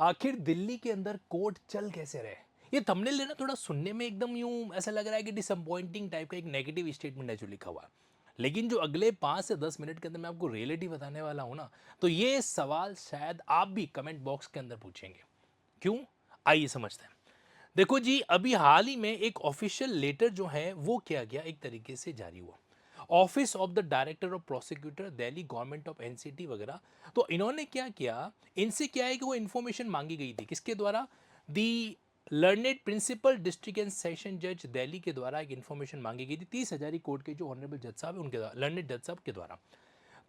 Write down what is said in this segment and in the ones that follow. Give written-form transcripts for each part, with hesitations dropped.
आखिर दिल्ली के अंदर कोर्ट चल कैसे रहे। ये थंबनेल लेना थोड़ा सुनने में एकदम यूं ऐसा लग रहा है कि डिसअपॉइंटिंग टाइप का एक नेगेटिव स्टेटमेंट है जो लिखा हुआ है। लेकिन जो अगले 5 से 10 मिनट के अंदर मैं आपको रियलिटी बताने वाला हूं ना, तो ये सवाल शायद आप भी कमेंट बॉक्स के अंदर पूछेंगे। क्यों? आइए समझते हैं। देखो जी, अभी हाल ही में एक ऑफिशियल लेटर जो है वो किया गया, एक तरीके से जारी हुआ। Office of the director of prosecutor Delhi government of NCT वगैरह। तो इन्होंने क्या किया, इनसे क्या है कि वो इन्फॉर्मेशन मांगी गई थी, किसके द्वारा? The learned principal district and session जज दिल्ली के द्वारा एक इन्फॉर्मेशन मांगी गई थी 30 हजारी कोर्ट के जो ऑनरेबल जज साहब है उनके द्वारा, लर्नेड जज साहब के द्वारा।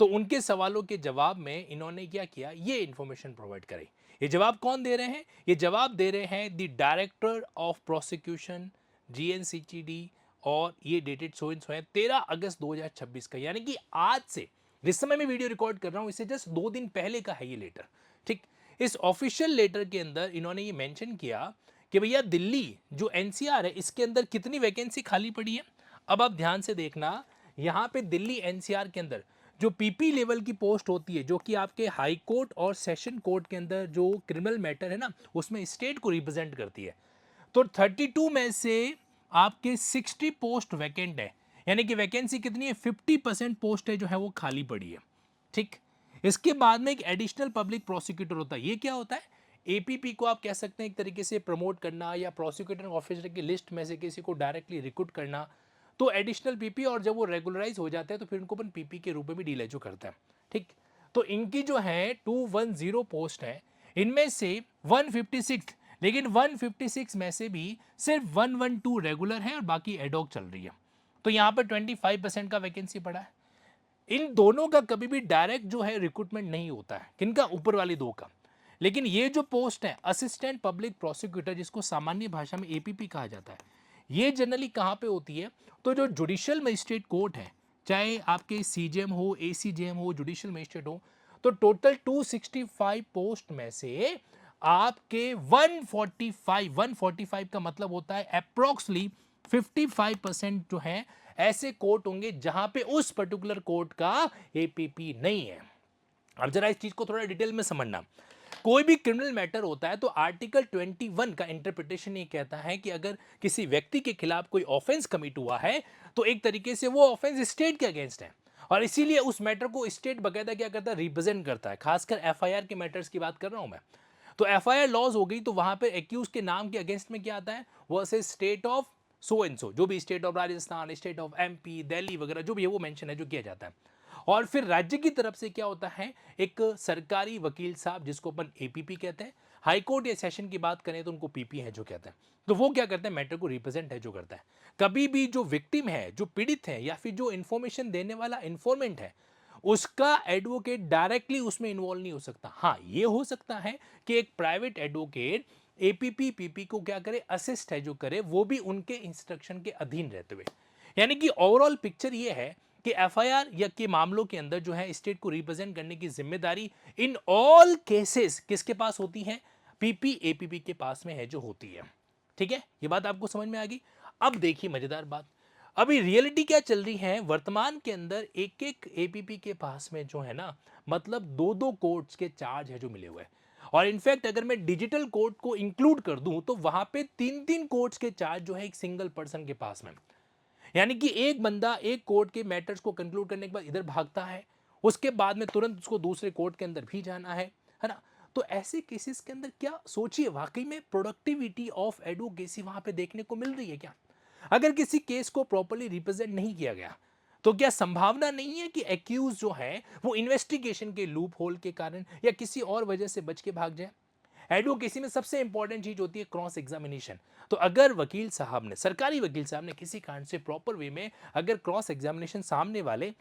तो उनके सवालों के जवाब में इन्होंने क्या किया, ये इन्फॉर्मेशन प्रोवाइड करी। ये जवाब कौन दे रहे हैं? ये जवाब दे रहे हैं the director of prosecution GNCTD, और ये डेटेड सो इन सो है 13 अगस्त 2026 का, यानी कि आज से, जिस समय मैं वीडियो रिकॉर्ड कर रहा हूं इससे जस्ट 2 दिन पहले का है ये लेटर। ठीक। इस ऑफिशियल लेटर के अंदर इन्होंने ये मेंशन किया कि भैया दिल्ली जो एनसीआर है इसके अंदर कितनी वैकेंसी खाली पड़ी है। अब आप ध्यान से देखना, यहां पे दिल्ली एनसीआर के अंदर जो पीपी लेवल की पोस्ट होती है, जो कि आपके हाई कोर्ट और सेशन कोर्ट के अंदर जो क्रिमिनल मैटर है ना उसमें स्टेट को रिप्रेजेंट करती है, तो 32 में से आपके 60 पोस्ट वैकेंट है। यानी कि वैकेंसी कितनी है? 50% पोस्ट है जो है वो खाली पड़ी है। ठीक। इसके बाद में एक एडिशनल पब्लिक प्रोसिक्यूटर होता है। ये क्या होता है? एपीपी को आप कह सकते हैं एक तरीके से प्रमोट करना, या प्रोसिक्यूटर ऑफिसर की लिस्ट में से किसी को डायरेक्टली रिक्रूट करना। तो एडिशनल पीपी, और जब वो रेगुलराइज हो जाते हैं तो फिर उनको अपन पीपी के रूप में भी डील जो करता है। ठीक। तो इनकी जो है 210 पोस्ट है, इनमें से 156, लेकिन 156 में से भी सिर्फ 112 रेगुलर है और बाकी एडॉक चल रही है। तो यहाँ पर 25% का वैकेंसी पड़ा है। इन दोनों का कभी भी डायरेक्ट जो है रिक्रूटमेंट नहीं होता है, किनका? ऊपर वाली दो का। लेकिन ये जो पोस्ट है असिस्टेंट पब्लिक प्रोसिक्यूटर, जिसको सामान्य भाषा में एपीपी कहा जाता है, ये जनरली कहाँ पे होती है? तो जो जुडिशियल मजिस्ट्रेट कोर्ट है, चाहे आपके सीजेएम हो, एसीजेएम हो, जुडिशियल मजिस्ट्रेट हो, तो टोटल 265 पोस्ट में से आपके 145 का मतलब होता है अप्रोक्सली 55% जो है ऐसे कोर्ट होंगे जहां पे उस पर्टिकुलर कोर्ट का एपीपी नहीं है। अब जरा इस चीज को थोड़ा डिटेल में समझना। कोई भी क्रिमिनल मैटर होता है तो आर्टिकल 21 का इंटरप्रिटेशन ये कहता है कि अगर किसी व्यक्ति के खिलाफ कोई ऑफेंस कमिट हुआ है तो एक तरीके से वो ऑफेंस स्टेट के अगेंस्ट है, और इसीलिए उस मैटर को स्टेट बकायदा क्या करता है? रिप्रेजेंट करता है। खासकर एफआईआर के मैटर्स की बात कर रहा हूं मैं। तो एफआईआर लॉज हो गई तो वहां पे एक्यूज के नाम के अगेंस्ट में क्या आता है? Versus state of so and so, जो भी state of Rajasthan, state of MP, Delhi वगैरह जो भी है वो मेंशन है जो किया जाता है। और फिर राज्य की तरफ से क्या होता है? एक सरकारी वकील साहब, जिसको अपन एपीपी कहते हैं। हाई कोर्ट या सेशन की बात करें तो उनको पीपी है जो कहते हैं। तो वो क्या करते हैं? मैटर को रिप्रेजेंट है जो करता है। कभी भी जो विक्टिम है, जो पीड़ित है, या फिर जो इंफॉर्मेशन देने वाला इंफॉर्मेंट है, उसका एडवोकेट डायरेक्टली उसमें इन्वॉल्व नहीं हो सकता। हाँ, ये हो सकता है कि एक प्राइवेट एडवोकेट एपीपी पीपी को क्या करे? असिस्ट है जो करे, वो भी उनके इंस्ट्रक्शन के अधीन रहते हुए। यानी कि ओवरऑल पिक्चर ये है कि एफआईआर या के मामलों के अंदर जो है स्टेट को रिप्रेजेंट करने की जिम्मेदारी इन ऑल केसेस किसके पास होती है? पीपी एपीपी के पास में है जो होती है। ठीक है, ये बात आपको समझ में आ गई। अब देखिए मजेदार बात, अभी रियलिटी क्या चल रही है वर्तमान के अंदर, एक एक एपीपी के पास में जो है ना, मतलब दो दो कोर्ट्स के चार्ज है जो मिले हुए हैं। और इनफैक्ट अगर मैं डिजिटल कोर्ट को इंक्लूड कर दूं तो वहां पे 3 3 कोर्ट्स के चार्ज जो है एक सिंगल पर्सन के पास में। यानी कि एक बंदा एक कोर्ट के मैटर्स को कंक्लूड करने के बाद इधर भागता है, उसके बाद में तुरंत उसको दूसरे कोर्ट के अंदर भी जाना है ना। तो ऐसे केसेस के अंदर क्या सोचिए, वाकई में प्रोडक्टिविटी ऑफ एडवोकेसी वहां पे देखने को मिल रही है क्या? अगर किसी केस को प्रॉपर्ली रिप्रेजेंट नहीं किया गया तो क्या संभावना नहीं है कि एक्यूज जो है वो इन्वेस्टिगेशन के लूप होल के कारण या किसी और वजह से बच के भाग जाए? एडवोकेसी में सबसे इंपॉर्टेंट चीज होती है क्रॉस एग्जामिनेशन। तो अगर वकील साहब ने, सरकारी वकील साहब ने किसी कारण से प्रॉपर वे में अगर क्रॉस एग्जामिनेशन सामने वाले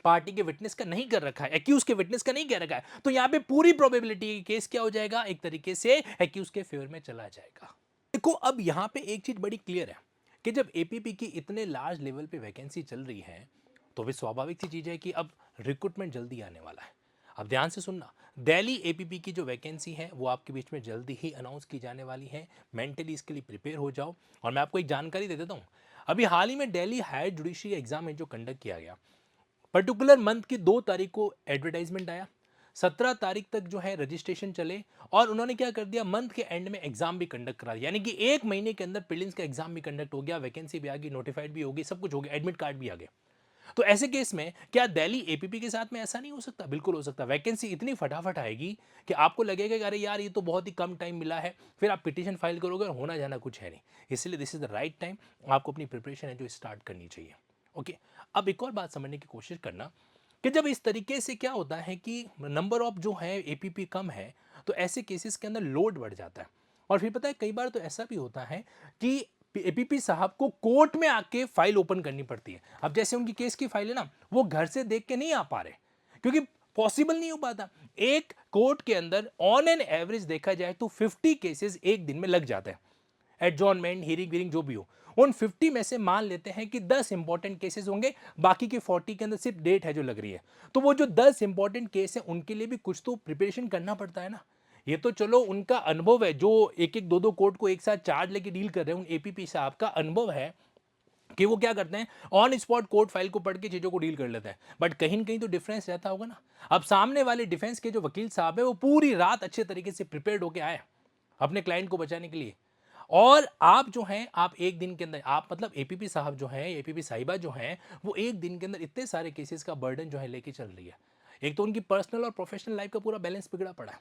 पार्टी के विटनेस का नहीं कर रखा है, एक्यूज के विटनेस का नहीं कर रखा है, तो यहां पे पूरी प्रोबेबिलिटी केस क्या हो जाएगा? एक तरीके से एक्यूज के फेवर में चला जाएगा। देखो, अब यहां पे एक चीज बड़ी क्लियर है कि जब एपीपी की इतने लार्ज लेवल पे वैकेंसी चल रही है तो भी स्वाभाविक सी चीज है कि अब रिक्रूटमेंट जल्दी आने वाला है। अब ध्यान से सुनना, दिल्ली एपीपी की जो वैकेंसी है वो आपके बीच में जल्दी ही अनाउंस की जाने वाली है। मेंटली इसके लिए प्रिपेयर हो जाओ। और मैं आपको एक जानकारी दे देता हूँ, अभी हाल ही में दिल्ली हायर जुडिशरी एग्जाम में जो कंडक्ट किया गया, पर्टिकुलर मंथ की 2 तारीख को एडवर्टाइजमेंट आया। 17 तारीख तक जो है रजिस्ट्रेशन चले और उन्होंने क्या कर दिया, मंथ के एंड में एग्जाम भी कंडक्ट करा दिया, यानी कि एक महीने के अंदर प्रीलिम्स का एग्जाम भी कंडक्ट हो गया, वैकेंसी भी आ गई, नोटिफाइड भी हो गई, सब कुछ हो गया, एडमिट कार्ड भी आ गया। तो ऐसे केस में क्या दिल्ली एपीपी के साथ में ऐसा नहीं हो सकता? बिल्कुल हो सकता। वैकेंसी इतनी फटाफट आएगी कि आपको लगेगा कि अरे यार ये तो बहुत ही कम टाइम मिला है, फिर आप पिटीशन फाइल करोगे और होना जाना कुछ है नहीं। इसलिए this is the right time, आपको अपनी प्रिपरेशन है जो स्टार्ट करनी चाहिए। ओके, अब एक और बात समझने की कोशिश करना कि जब इस तरीके से क्या होता है कि नंबर ऑफ जो है एपीपी कम है, तो ऐसे केसेस के अंदर लोड बढ़ जाता है। और फिर पता है कई बार तो ऐसा भी होता है कि एपीपी साहब को कोर्ट में आके फाइल ओपन करनी पड़ती है। अब जैसे उनकी केस की फाइल है ना, वो घर से देख के नहीं आ पा रहे क्योंकि पॉसिबल नहीं हो पाता। एक कोर्ट के अंदर ऑन एन एवरेज देखा जाए तो 50 केसेस एक दिन में लग जाता है। एडजॉर्नमेंट, हियरिंग वीरिंग जो भी हो, उन 50 में से मान लेते हैं कि 10 इंपॉर्टेंट केसेस होंगे, बाकी के 40 के अंदर सिर्फ डेट है जो लग रही है। तो वो जो 10 इंपॉर्टेंट केस है उनके लिए भी कुछ तो प्रिपरेशन करना पड़ता है ना। ये तो चलो उनका अनुभव है, जो एक एक दो दो कोर्ट को एक साथ चार्ज लेके डील कर रहे हैं, उन एपीपी साहब का अनुभव है कि वो क्या करते हैं, ऑन स्पॉट कोर्ट फाइल को पढ़ के चीजों को डील कर लेते हैं। बट कहीं न कहीं तो डिफरेंस रहता होगा ना। अब सामने वाले डिफेंस के जो वकील साहब है वो पूरी रात अच्छे तरीके से प्रिपेयर्ड होके आए अपने क्लाइंट को बचाने के लिए, और आप जो हैं, आप एक दिन के अंदर, आप मतलब एपीपी साहब जो हैं, एपीपी साहिबा जो हैं, वो एक दिन के अंदर इतने सारे केसेस का बर्डन जो है लेके चल रही है। एक तो उनकी पर्सनल और प्रोफेशनल लाइफ का पूरा बैलेंस बिगड़ा पड़ा है।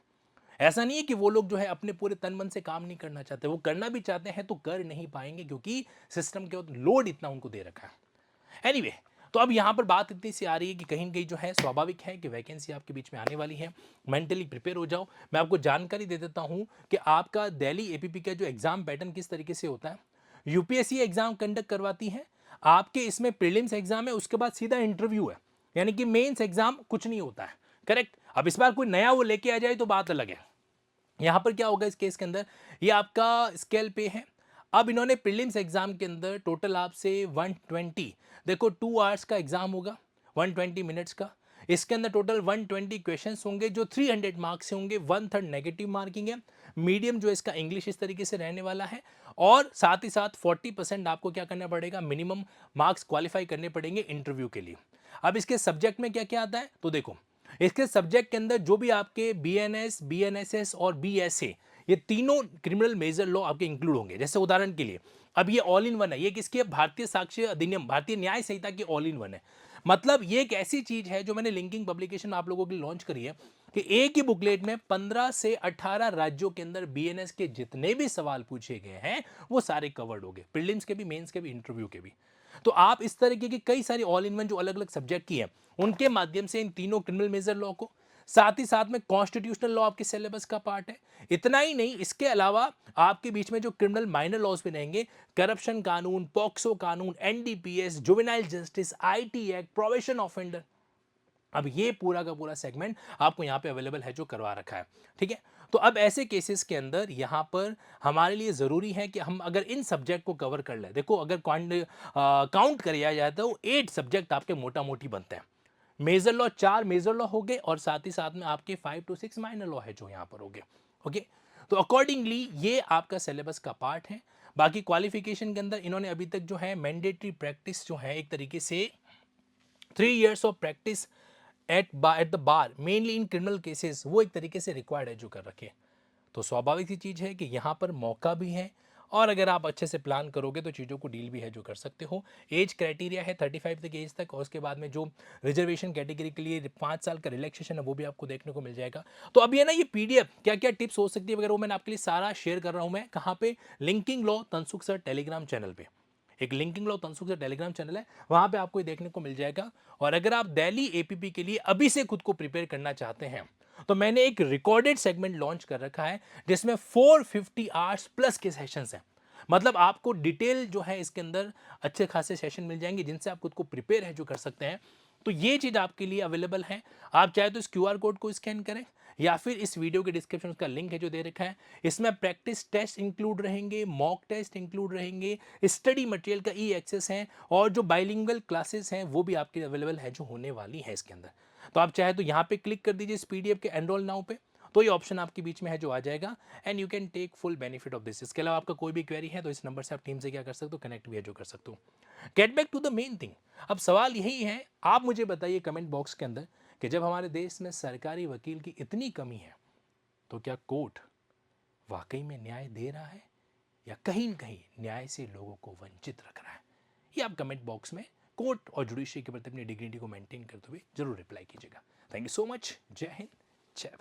ऐसा नहीं है कि वो लोग जो है अपने पूरे तन मन से काम नहीं करना चाहते, वो करना भी चाहते हैं तो कर नहीं पाएंगे क्योंकि सिस्टम के लोड इतना उनको दे रखा है। एनीवे, तो अब यहाँ पर बात इतनी सी आ रही है कि कहीं न कहीं जो है स्वाभाविक है कि वैकेंसी आपके बीच में आने वाली है, मेंटली प्रिपेयर हो जाओ। मैं आपको जानकारी दे देता हूँ कि आपका दिल्ली एपीपी का जो एग्जाम पैटर्न किस तरीके से होता है। यूपीएससी एग्जाम कंडक्ट करवाती है, आपके इसमें प्रीलिम्स एग्जाम है, उसके बाद सीधा इंटरव्यू है, यानी कि मेंस एग्जाम कुछ नहीं होता है। करेक्ट। अब इस बार कोई नया वो लेके आ जाए तो बात अलग है। यहाँ पर क्या होगा इस केस के अंदर, ये आपका स्केल पे है। अब इन्होंने प्रीलिम्स एग्जाम के अंदर टोटल आपसे 120, देखो 2 आवर्स का एग्जाम होगा, 120 मिनट्स का। इसके अंदर टोटल 120 क्वेश्चंस होंगे जो 300 मार्क्स से होंगे, 1/3 नेगेटिव मार्किंग है। मीडियम जो इसका इंग्लिश इस तरीके से रहने वाला है, और साथ ही साथ 40% आपको क्या करना पड़ेगा, मिनिमम मार्क्स क्वालिफाई करने पड़ेंगे इंटरव्यू के लिए। अब इसके सब्जेक्ट में क्या क्या आता है तो देखो, इसके सब्जेक्ट के अंदर जो भी आपके बीएनएस, बीएनएसएस और बीएसए, ये तीनों क्रिमिनल मेजर लॉ आपके इंक्लूड होंगे। जैसे उदाहरण के लिए, अब ये ऑल इन वन है, ये किसकी है, भारतीय साक्ष्य अधिनियम, भारतीय न्याय संहिता की ऑल इन वन है। मतलब ये एक ऐसी चीज है जो मैंने लिंकिंग पब्लिकेशन आप लोगों के लिए लॉन्च करी है कि एक ही बुकलेट में 15 से 18 राज्यों के अंदर बीएनएस के जितने भी सवाल पूछे गए हैं वो सारे कवर्ड हो गए, प्रीलिम्स के भी, मेंस के भी, इंटरव्यू के भी। तो आप इस तरीके की कई सारी ऑल इन वन जो अलग अलग सब्जेक्ट की है उनके माध्यम से इन तीनों क्रिमिनल मेजर लॉ को, साथ ही साथ में कॉन्स्टिट्यूशनल लॉ आपके सिलेबस का पार्ट है। इतना ही नहीं, इसके अलावा आपके बीच में जो क्रिमिनल माइनर लॉज भी रहेंगे, करप्शन कानून, पॉक्सो कानून, NDPS, juvenile justice, IT act, probation offender, अब ये पूरा का पूरा सेगमेंट आपको यहाँ पे अवेलेबल है जो करवा रखा है। ठीक है, तो अब ऐसे केसेस के अंदर यहाँ पर हमारे लिए ज़रूरी है कि हम अगर इन सब्जेक्ट को कवर कर लें, देखो अगर काउंट किया जाए तो 8 सब्जेक्ट आपके मोटा मोटी बनते हैं। मेजर लॉ 4 मेजर लॉ हो गए, और साथ ही साथ में आपके 5 to 6 माइनर लॉ है जो यहाँ पर हो गए। ओके, तो अकॉर्डिंगली ये आपका सिलेबस का पार्ट है। बाकी क्वालिफिकेशन के अंदर इन्होंने अभी तक जो है मैंडेटरी प्रैक्टिस जो है, एक तरीके से 3 years of practice at the bar mainly in criminal cases, वो एक तरीके से रिक्वायर्ड है जो कर रखे। तो स्वाभाविक सी चीज़ है कि यहाँ पर मौका भी है, और अगर आप अच्छे से प्लान करोगे तो चीज़ों को डील भी है जो कर सकते हो। एज क्राइटेरिया है 35 तक एज तक, और उसके बाद में जो रिजर्वेशन कैटेगरी के लिए 5 साल का रिलैक्सेशन है वो भी आपको देखने को मिल जाएगा। तो अब ये ना, ये पीडीएफ क्या क्या टिप्स हो सकती है वगैरह, वो मैंने आपके लिए सारा शेयर कर रहा हूँ। मैं कहाँ पे, linking law Tansukh sir Telegram channel पे, एक linking law Tansukh sir Telegram channel है, वहाँ पे आपको ये देखने को मिल जाएगा। और अगर आप दिल्ली एपीपी के लिए अभी से खुद को प्रिपेयर करना चाहते हैं तो मैंने एक रिकॉर्डेड सेगमेंट लॉन्च कर रखा है जिसमें 450 आवर्स प्लस के सेशंस हैं। मतलब आपको डिटेल जो है इसके अंदर अच्छे खासे सेशन मिल जाएंगे जिनसे आप खुद को प्रिपेयर है जो कर सकते हैं। तो ये चीज़ आपके लिए अवेलेबल है। आप चाहे तो इस क्यूआर कोड को स्कैन करें, या फिर इस वीडियो के डिस्क्रिप्शन उसका लिंक है जो दे रखा है। इसमें प्रैक्टिस टेस्ट इंक्लूड रहेंगे, मॉक टेस्ट इंक्लूड रहेंगे, स्टडी मटेरियल का ई एक्सेस है, और जो बाइलिंगुअल क्लासेस हैं वो भी आपके अवेलेबल है जो होने वाली है इसके अंदर। तो आप चाहे तो यहाँ पे क्लिक कर दीजिए इस पीडीएफ के एनरोल नाउ पे, तो ये ऑप्शन आपके बीच में है जो आ जाएगा, and you can take full benefit of this. इसके अलावा आपका कोई भी क्वेरी है तो इस नंबर से आप टीम से क्या कर सकते हो, कनेक्ट भी है जो कर सकते हो। Get back to the main thing. अब सवाल यही है, आप मुझे बताइए कमेंट बॉक्स के अंदर कि जब हमारे देश में सरकारी वकील की इतनी कमी है तो क्या कोर्ट वाकई में न्याय दे रहा है या कहीं न कहीं न्याय से लोगों को वंचित रख रहा है? ये आप कमेंट बॉक्स में कोर्ट और जुडिशरी के प्रति अपनी डिग्निटी को मेंटेन करते हुए जरूर रिप्लाई कीजिएगा। Thank you so much. जय हिंद, जय भारत।